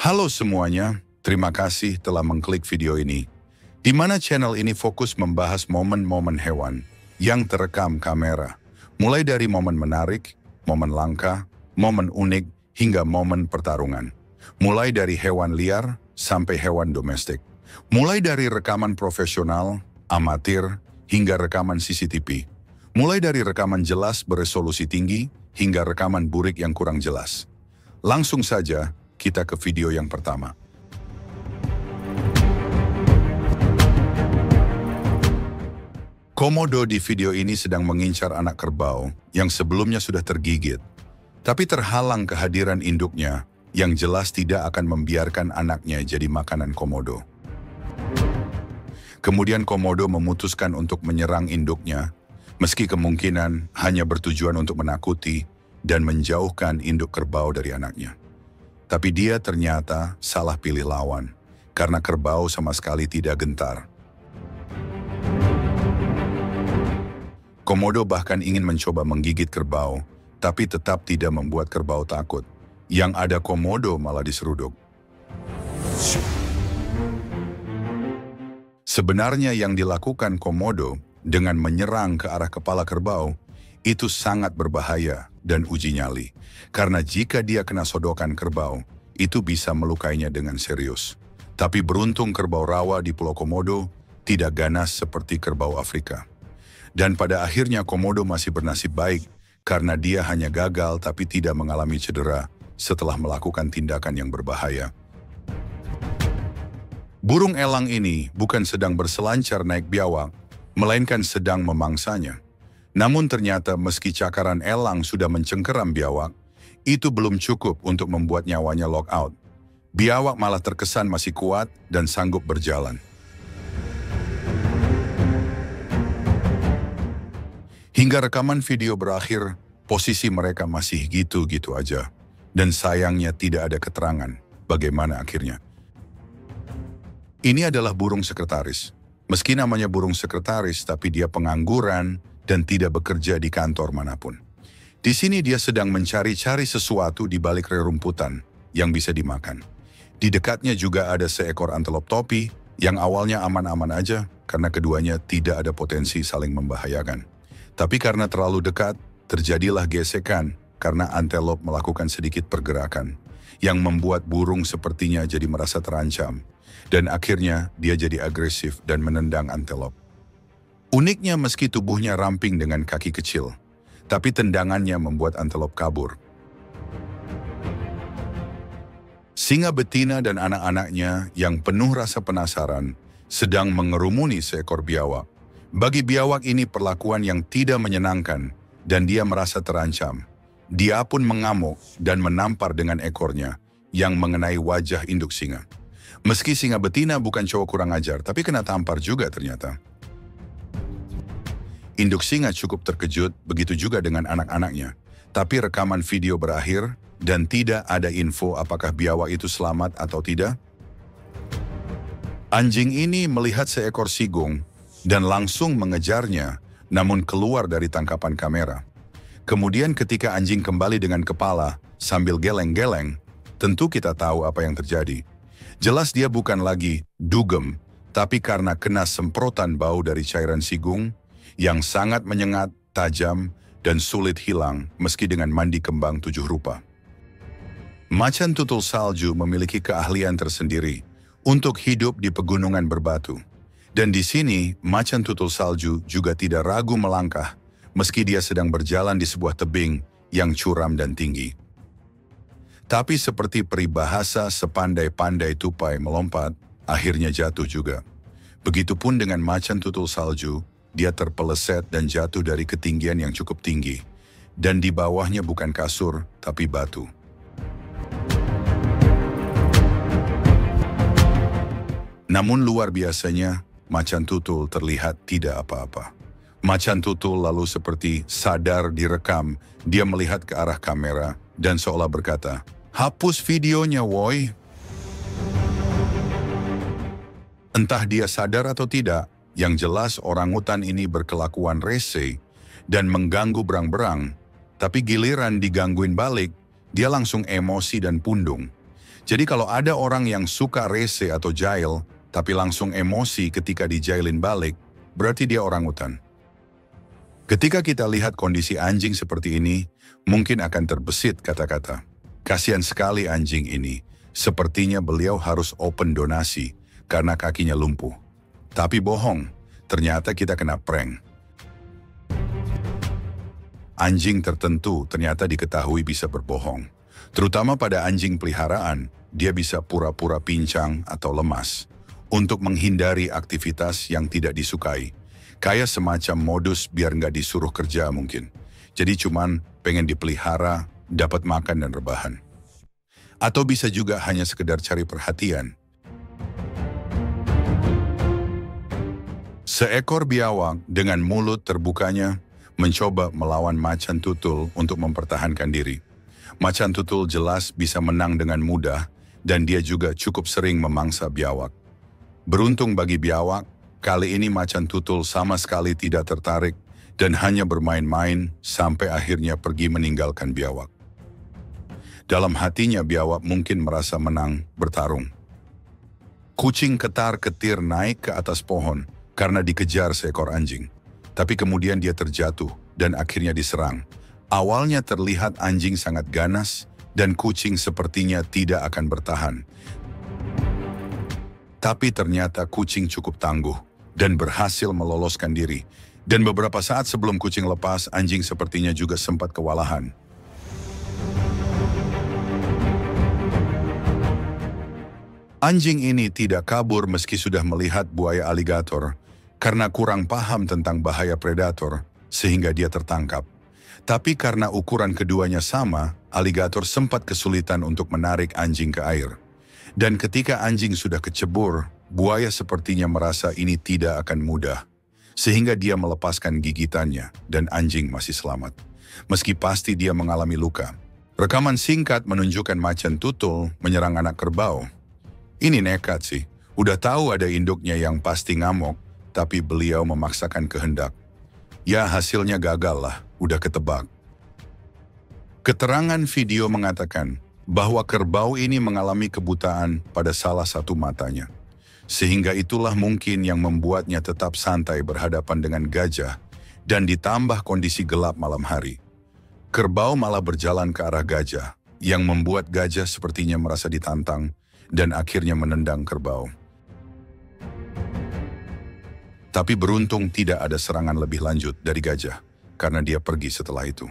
Halo semuanya, terima kasih telah mengklik video ini, di mana channel ini fokus membahas momen-momen hewan yang terekam kamera, mulai dari momen menarik, momen langka, momen unik, hingga momen pertarungan. Mulai dari hewan liar sampai hewan domestik. Mulai dari rekaman profesional, amatir, hingga rekaman CCTV. Mulai dari rekaman jelas beresolusi tinggi, hingga rekaman burik yang kurang jelas. Langsung saja, kita ke video yang pertama. Komodo di video ini sedang mengincar anak kerbau yang sebelumnya sudah tergigit, tapi terhalang kehadiran induknya yang jelas tidak akan membiarkan anaknya jadi makanan komodo. Kemudian komodo memutuskan untuk menyerang induknya, meski kemungkinan hanya bertujuan untuk menakuti dan menjauhkan induk kerbau dari anaknya. Tapi dia ternyata salah pilih lawan, karena kerbau sama sekali tidak gentar. Komodo bahkan ingin mencoba menggigit kerbau, tapi tetap tidak membuat kerbau takut. Yang ada komodo malah diseruduk. Sebenarnya yang dilakukan komodo dengan menyerang ke arah kepala kerbau, itu sangat berbahaya dan uji nyali. Karena jika dia kena sodokan kerbau, itu bisa melukainya dengan serius. Tapi beruntung kerbau rawa di Pulau Komodo tidak ganas seperti kerbau Afrika. Dan pada akhirnya komodo masih bernasib baik karena dia hanya gagal tapi tidak mengalami cedera setelah melakukan tindakan yang berbahaya. Burung elang ini bukan sedang berselancar naik biawak, melainkan sedang memangsanya. Namun ternyata meski cakaran elang sudah mencengkeram biawak, itu belum cukup untuk membuat nyawanya lock out. Biawak malah terkesan masih kuat dan sanggup berjalan. Hingga rekaman video berakhir, posisi mereka masih gitu-gitu aja. Dan sayangnya tidak ada keterangan bagaimana akhirnya. Ini adalah burung sekretaris. Meski namanya burung sekretaris, tapi dia pengangguran dan tidak bekerja di kantor manapun. Di sini dia sedang mencari-cari sesuatu di balik rerumputan yang bisa dimakan. Di dekatnya juga ada seekor antelop topi yang awalnya aman-aman aja karena keduanya tidak ada potensi saling membahayakan. Tapi karena terlalu dekat, terjadilah gesekan karena antelop melakukan sedikit pergerakan yang membuat burung sepertinya jadi merasa terancam. Dan akhirnya dia jadi agresif dan menendang antelop. Uniknya meski tubuhnya ramping dengan kaki kecil, tapi tendangannya membuat antelop kabur. Singa betina dan anak-anaknya yang penuh rasa penasaran sedang mengerumuni seekor biawak. Bagi biawak ini perlakuan yang tidak menyenangkan dan dia merasa terancam. Dia pun mengamuk dan menampar dengan ekornya yang mengenai wajah induk singa. Meski singa betina bukan cowok kurang ajar, tapi kena tampar juga ternyata. Induk singa cukup terkejut, begitu juga dengan anak-anaknya. Tapi rekaman video berakhir dan tidak ada info apakah biawak itu selamat atau tidak. Anjing ini melihat seekor sigung dan langsung mengejarnya, namun keluar dari tangkapan kamera. Kemudian ketika anjing kembali dengan kepala sambil geleng-geleng, tentu kita tahu apa yang terjadi. Jelas dia bukan lagi dugem, tapi karena kena semprotan bau dari cairan sigung, yang sangat menyengat, tajam, dan sulit hilang meski dengan mandi kembang 7 rupa. Macan tutul salju memiliki keahlian tersendiri untuk hidup di pegunungan berbatu. Dan di sini, macan tutul salju juga tidak ragu melangkah meski dia sedang berjalan di sebuah tebing yang curam dan tinggi. Tapi seperti peribahasa sepandai-pandai tupai melompat, akhirnya jatuh juga. Begitupun dengan macan tutul salju, dia terpeleset dan jatuh dari ketinggian yang cukup tinggi. Dan di bawahnya bukan kasur, tapi batu. Namun luar biasanya, macan tutul terlihat tidak apa-apa. Macan tutul lalu seperti sadar direkam, dia melihat ke arah kamera dan seolah berkata, "Hapus videonya, woi." Entah dia sadar atau tidak, yang jelas orangutan ini berkelakuan rese dan mengganggu berang-berang, tapi giliran digangguin balik, dia langsung emosi dan pundung. Jadi kalau ada orang yang suka rese atau jahil, tapi langsung emosi ketika dijailin balik, berarti dia orangutan. Ketika kita lihat kondisi anjing seperti ini, mungkin akan terbesit kata-kata, "Kasihan sekali anjing ini, sepertinya beliau harus open donasi karena kakinya lumpuh." Tapi bohong, ternyata kita kena prank. Anjing tertentu ternyata diketahui bisa berbohong. Terutama pada anjing peliharaan, dia bisa pura-pura pincang atau lemas untuk menghindari aktivitas yang tidak disukai. Kayak semacam modus biar nggak disuruh kerja mungkin. Jadi cuman pengen dipelihara, dapat makan dan rebahan. Atau bisa juga hanya sekedar cari perhatian. Seekor biawak dengan mulut terbukanya mencoba melawan macan tutul untuk mempertahankan diri. Macan tutul jelas bisa menang dengan mudah dan dia juga cukup sering memangsa biawak. Beruntung bagi biawak, kali ini macan tutul sama sekali tidak tertarik dan hanya bermain-main sampai akhirnya pergi meninggalkan biawak. Dalam hatinya biawak mungkin merasa menang bertarung. Kucing ketar-ketir naik ke atas pohon karena dikejar seekor anjing. Tapi kemudian dia terjatuh dan akhirnya diserang. Awalnya terlihat anjing sangat ganas dan kucing sepertinya tidak akan bertahan. Tapi ternyata kucing cukup tangguh dan berhasil meloloskan diri. Dan beberapa saat sebelum kucing lepas, anjing sepertinya juga sempat kewalahan. Anjing ini tidak kabur meski sudah melihat buaya aligator, karena kurang paham tentang bahaya predator, sehingga dia tertangkap. Tapi karena ukuran keduanya sama, aligator sempat kesulitan untuk menarik anjing ke air. Dan ketika anjing sudah kecebur, buaya sepertinya merasa ini tidak akan mudah. Sehingga dia melepaskan gigitannya, dan anjing masih selamat. Meski pasti dia mengalami luka. Rekaman singkat menunjukkan macan tutul menyerang anak kerbau. Ini nekat sih, udah tahu ada induknya yang pasti ngamuk, tapi beliau memaksakan kehendak. Ya hasilnya gagal lah, udah ketebak. Keterangan video mengatakan bahwa kerbau ini mengalami kebutaan pada salah satu matanya. Sehingga itulah mungkin yang membuatnya tetap santai berhadapan dengan gajah dan ditambah kondisi gelap malam hari. Kerbau malah berjalan ke arah gajah, yang membuat gajah sepertinya merasa ditantang dan akhirnya menendang kerbau. Tapi beruntung tidak ada serangan lebih lanjut dari gajah, karena dia pergi setelah itu.